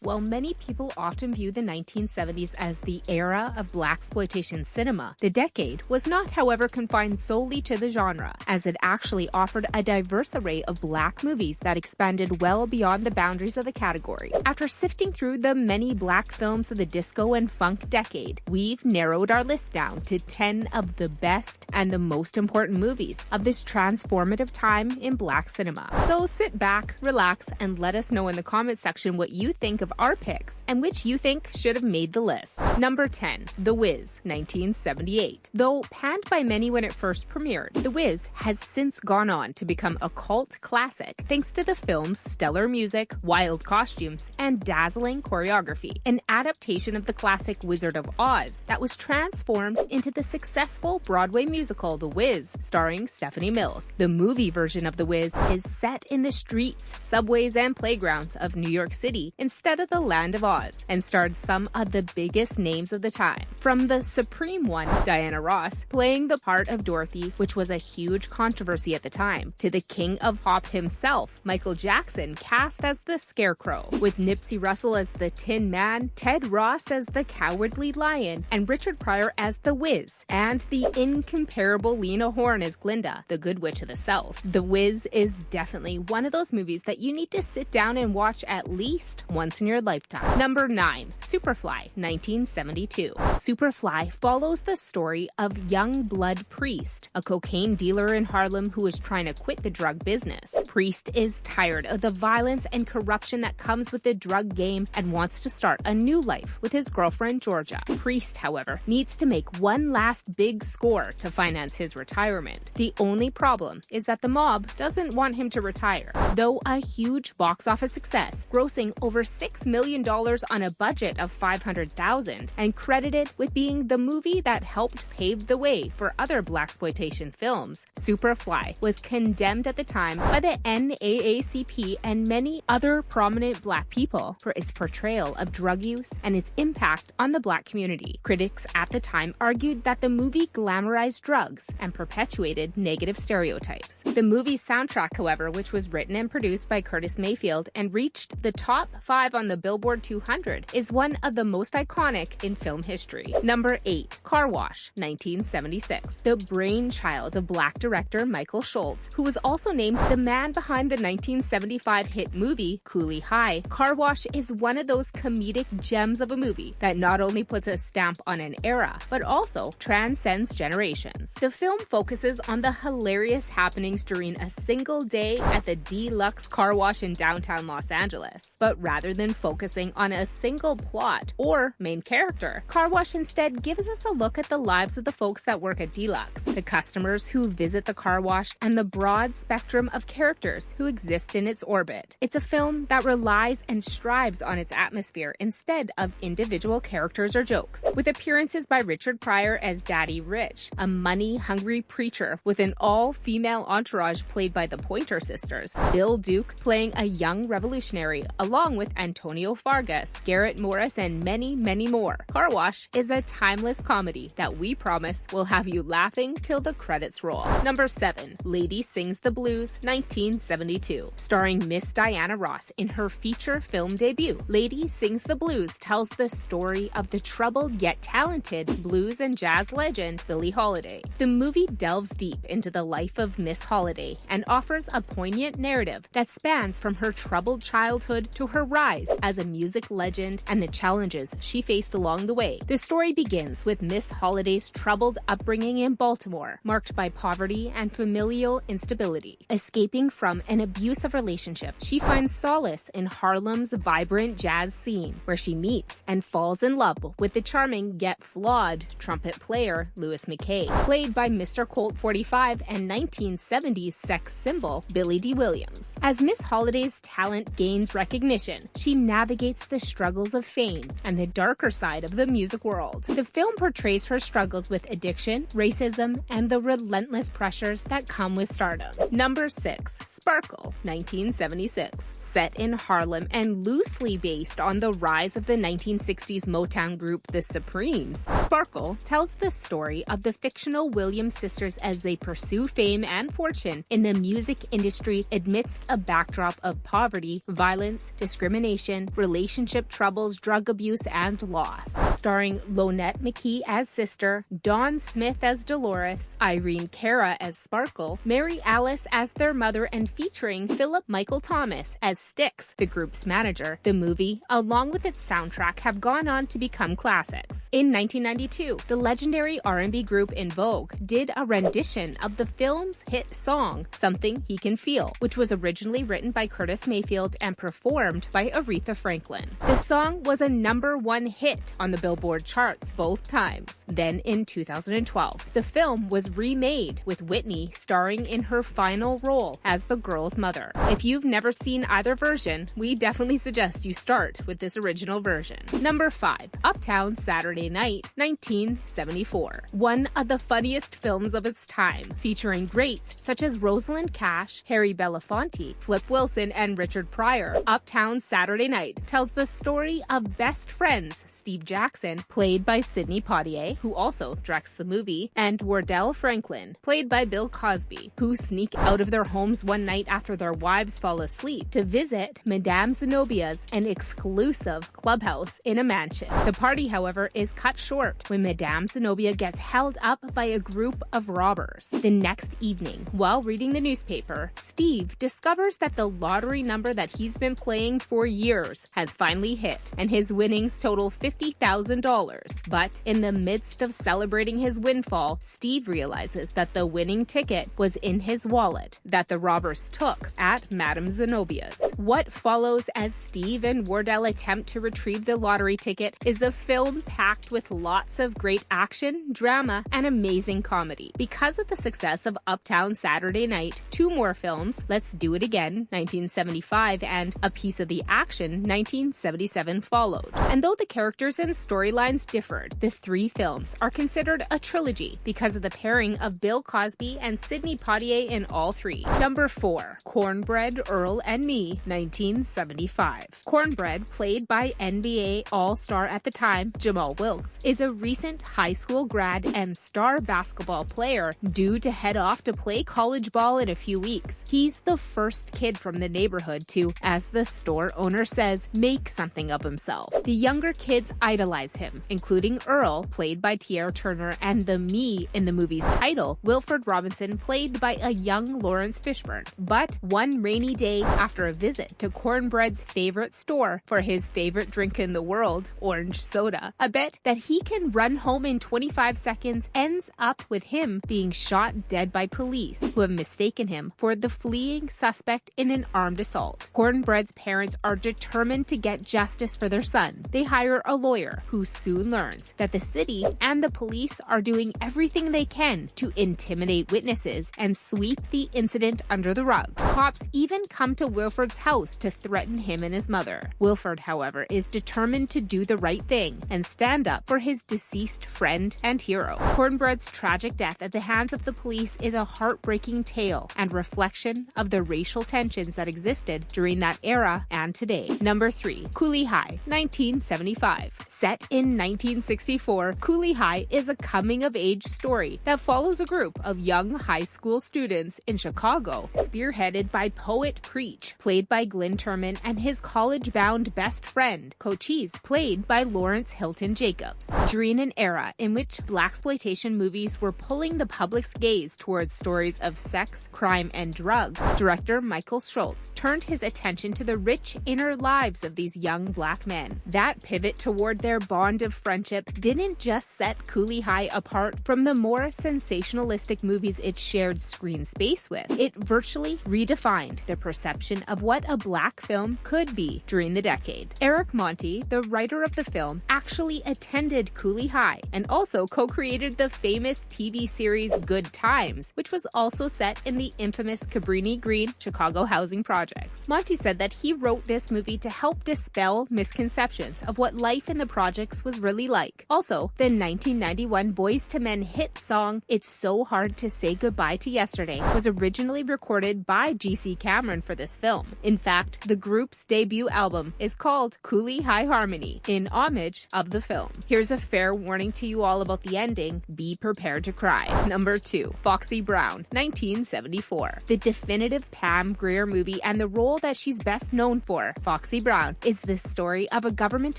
While many people often view the 1970s as the era of blaxploitation cinema, the decade was not, however, confined solely to the genre, as it actually offered a diverse array of black movies that expanded well beyond the boundaries of the category. After sifting through the many black films of the disco and funk decade, we've narrowed our list down to 10 of the best and the most important movies of this transformative time in black cinema. So sit back, relax, and let us know in the comment section what you think of our picks and which you think should have made the list. Number 10. The Wiz, 1978. Though panned by many when it first premiered, The Wiz has since gone on to become a cult classic thanks to the film's stellar music, wild costumes, and dazzling choreography. An adaptation of the classic Wizard of Oz that was transformed into the successful Broadway musical The Wiz, starring Stephanie Mills. The movie version of The Wiz is set in the streets, subways, and playgrounds of New York City instead of the Land of Oz, and starred some of the biggest names of the time. From the supreme one, Diana Ross, playing the part of Dorothy, which was a huge controversy at the time, to the king of pop himself, Michael Jackson, cast as the Scarecrow, with Nipsey Russell as the Tin Man, Ted Ross as the Cowardly Lion, and Richard Pryor as the Wiz, and the incomparable Lena Horne as Glinda, the Good Witch of the South. The Wiz is definitely one of those movies that you need to sit down and watch at least once in your lifetime. Number 9. Superfly, 1972. Superfly follows the story of young blood Priest, a cocaine dealer in Harlem who is trying to quit the drug business. Priest is tired of the violence and corruption that comes with the drug game and wants to start a new life with his girlfriend Georgia. Priest, however, needs to make one last big score to finance his retirement. The only problem is that the mob doesn't want him to retire. Though a huge box office success, grossing over $6 million on a budget of $500,000, and credited with being the movie that helped pave the way for other blaxploitation films, Superfly was condemned at the time by the NAACP and many other prominent black people for its portrayal of drug use and its impact on the black community. Critics at the time argued that the movie glamorized drugs and perpetuated negative stereotypes. The movie's soundtrack, however, which was written and produced by Curtis Mayfield and reached the top 5 on the Billboard 200, is one of the most iconic in film history. Number 8. Car Wash, 1976. The brainchild of black director Michael Schultz, who was also named the man behind the 1975 hit movie Cooley High, Car Wash is one of those comedic gems of a movie that not only puts a stamp on an era, but also transcends generations. The film focuses on the hilarious happenings during a single day at the Deluxe Car Wash in downtown Los Angeles. But rather than focusing on a single plot or main character, Car Wash instead gives us a look at the lives of the folks that work at Deluxe, the customers who visit the car wash, and the broad spectrum of characters who exist in its orbit. It's a film that relies and strives on its atmosphere instead of individual characters or jokes, with appearances by Richard Pryor as Daddy Rich, a money-hungry preacher with an all-female entourage played by the Pointer Sisters, Bill Duke playing a young revolutionary, along with Antonio Fargas, Garrett Morris, and many, many more. Car Wash is a timeless comedy that we promise will have you laughing till the credits roll. Number 7. Lady Sings the Blues, 1972. Starring Miss Diana Ross in her feature film debut, Lady Sings the Blues tells the story of the troubled yet talented blues and jazz legend Billie Holiday. The movie delves deep into the life of Miss Holiday and offers a poignant narrative that spans from her troubled childhood to her rise as a music legend and the challenges she faced along the way. The story begins with Miss Holiday's troubled upbringing in Baltimore, marked by poverty and familial instability. Escaping from an abusive relationship, she finds solace in Harlem's vibrant jazz scene, where she meets and falls in love with the charming yet flawed trumpet player Louis McKay, played by Mr. Colt 45 and 1970s sex symbol Billy D. Williams. As Miss Holiday's talent gains recognition, she navigates the struggles of fame and the darker side of the music world. The film portrays her struggles with addiction, racism, and the relentless pressures that come with stardom. Number 6. Sparkle, 1976. Set in Harlem and loosely based on the rise of the 1960s Motown group The Supremes, Sparkle tells the story of the fictional Williams sisters as they pursue fame and fortune in the music industry amidst a backdrop of poverty, violence, discrimination, relationship troubles, drug abuse, and loss. Starring Lonette McKee as Sister, Dawn Smith as Dolores, Irene Cara as Sparkle, Mary Alice as their mother, and featuring Philip Michael Thomas as Styx, the group's manager. The movie, along with its soundtrack, have gone on to become classics. In 1992, the legendary R&B group In Vogue did a rendition of the film's hit song, Something He Can Feel, which was originally written by Curtis Mayfield and performed by Aretha Franklin. The song was a #1 hit on the Billboard charts both times. Then in 2012, the film was remade with Whitney starring in her final role as the girl's mother. If you've never seen either version, we definitely suggest you start with this original version. Number 5. Uptown Saturday Night, 1974. One of the funniest films of its time, featuring greats such as Rosalind Cash, Harry Belafonte, Flip Wilson, and Richard Pryor. Uptown Saturday Night tells the story of best friends Steve Jackson, played by Sidney Poitier, who also directs the movie, and Wardell Franklin, played by Bill Cosby, who sneak out of their homes one night after their wives fall asleep to visit Madame Zenobia's, an exclusive clubhouse in a mansion. The party, however, is cut short when Madame Zenobia gets held up by a group of robbers. The next evening, while reading the newspaper, Steve discovers that the lottery number that he's been playing for years has finally hit, and his winnings total $50,000. But in the midst of celebrating his windfall, Steve realizes that the winning ticket was in his wallet that the robbers took at Madame Zenobia's. What follows as Steve and Wardell attempt to retrieve the lottery ticket is a film packed with lots of great action, drama, and amazing comedy. Because of the success of Uptown Saturday Night, 2 more films, Let's Do It Again, 1975, and A Piece of the Action, 1977, followed. And though the characters and storylines differed, the 3 films are considered a trilogy because of the pairing of Bill Cosby and Sidney Poitier in all 3. Number 4. Cornbread, Earl and Me, 1975. Cornbread, played by NBA All-Star at the time, Jamal Wilkes, is a recent high school grad and star basketball player due to head off to play college ball in a few weeks. He's the first kid from the neighborhood to, as the store owner says, make something of himself. The younger kids idolize him, including Earl, played by Tiara Turner, and the Me in the movie's title, Wilford Robinson, played by a young Lawrence Fishburne. But one rainy day, after a visit to Cornbread's favorite store for his favorite drink in the world, orange soda, a bet that he can run home in 25 seconds ends up with him being shot dead by police, who have mistaken him for the fleeing suspect in an armed assault. Cornbread's parents are determined to get justice for their son. They hire a lawyer, who soon learns that the city and the police are doing everything they can to intimidate witnesses and sweep the incident under the rug. Cops even come to Wilford's house to threaten him and his mother. Wilford, however, is determined to do the right thing and stand up for his deceased friend and hero. Cornbread's tragic death at the hands of the police is a heartbreaking tale and reflection of the racial tensions that existed during that era and today. Number 3. Cooley High, 1975. Set in 1964, Cooley High is a coming-of-age story that follows a group of young high school students in Chicago, spearheaded by Poet Preach, played by Glynn Turman, and his college-bound best friend, Cochise, played by Lawrence Hilton Jacobs. During an era in which blaxploitation movies were pulling the public's gaze towards stories of sex, crime, and drugs, director Michael Schultz turned his attention to the rich inner lives of these young black men. That pivot toward their bond of friendship didn't just set Cooley High apart from the more sensationalistic movies it shared screen space with. It virtually redefined the perception of what a black film could be during the decade. Eric Monti, the writer of the film, actually attended Cooley High and also co-created the famous TV series Good Times, which was also set in the infamous Cabrini Green Chicago housing projects. Monty said that he wrote this movie to help dispel misconceptions of what life in the projects was really like. Also, the 1991 Boyz II Men hit song It's So Hard to Say Goodbye to Yesterday was originally recorded by G.C. Cameron for this film. In fact, the group's debut album is called Cooley High Harmony, in homage of the film. Here's a fair warning to you all about the ending. Be prepared to cry. Number 2. Foxy Brown, 1974. The definitive Pam Grier movie and the role that she's best known for, Foxy Brown, is the story of a government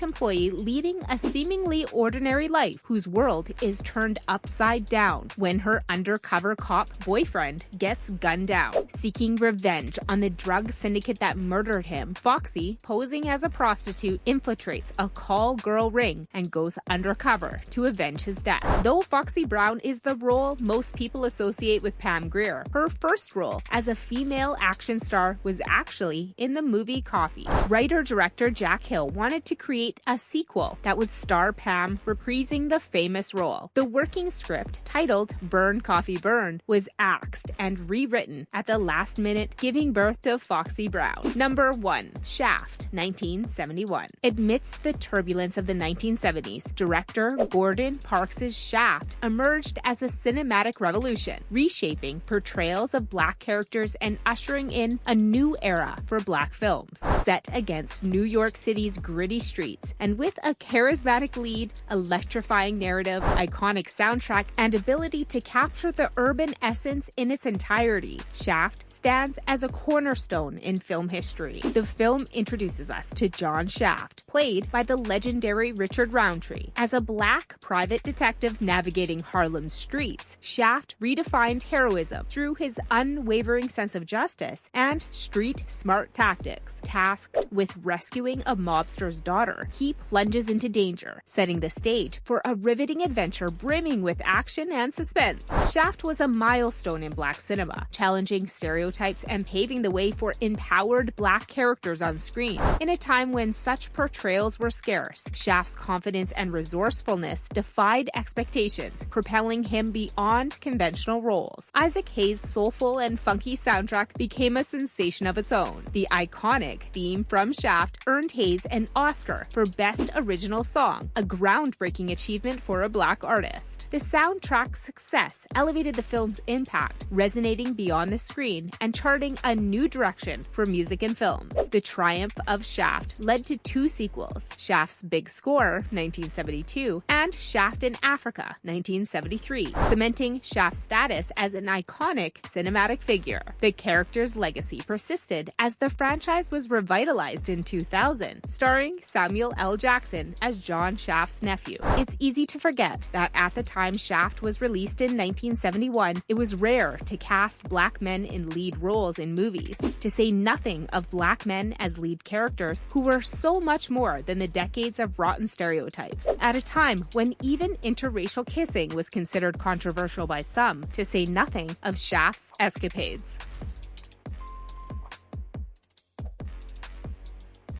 employee leading a seemingly ordinary life whose world is turned upside down when her undercover cop boyfriend gets gunned down. Seeking revenge on the drug syndicate that murdered him, Foxy, posing as a prostitute, infiltrates a call girl ring and goes undercover to avenge his death. Though Foxy Brown is the role most people associate with Pam Grier, her first role as a female action star was actually in the movie Coffee. Writer-director Jack Hill wanted to create a sequel that would star Pam reprising the famous role. The working script, titled Burn Coffee Burn, was axed and rewritten at the last minute, giving birth to Foxy Brown. Number 1. Shaft, 1971. Amidst the turbulence of the 1970s, director Gordon Parks' Shaft emerged as a cinematic revolution, reshaping portrayals of Black characters and ushering in a new era for Black films. Set against New York City's gritty streets, and with a charismatic lead, electrifying narrative, iconic soundtrack, and ability to capture the urban essence in its entirety, Shaft stands as a cornerstone in film history. The film introduces us to John Shaft, played by the legendary Richard Roundtree. As a Black private detective navigating Harlem's streets, Shaft redefined heroism through his unwavering sense of justice and street-smart tactics. Tasked with rescuing a mobster's daughter, he plunges into danger, setting the stage for a riveting adventure brimming with action and suspense. Shaft was a milestone in Black cinema, challenging stereotypes and paving the way for empowered Black characters on screen. In a time when such portrayals were scarce, Shaft's confidence and resourcefulness defied expectations, propelling him beyond conventional roles. Isaac Hayes' soulful and funky soundtrack became a sensation of its own. The iconic theme from Shaft earned Hayes an Oscar for Best Original Song, a groundbreaking achievement for a Black artist. The soundtrack's success elevated the film's impact, resonating beyond the screen and charting a new direction for music and films. The triumph of Shaft led to 2 sequels, Shaft's Big Score, 1972, and Shaft in Africa, 1973, cementing Shaft's status as an iconic cinematic figure. The character's legacy persisted as the franchise was revitalized in 2000, starring Samuel L. Jackson as John Shaft's nephew. It's easy to forget that at the time Shaft was released in 1971, it was rare to cast Black men in lead roles in movies, to say nothing of Black men as lead characters who were so much more than the decades of rotten stereotypes. At a time when even interracial kissing was considered controversial by some, to say nothing of Shaft's escapades.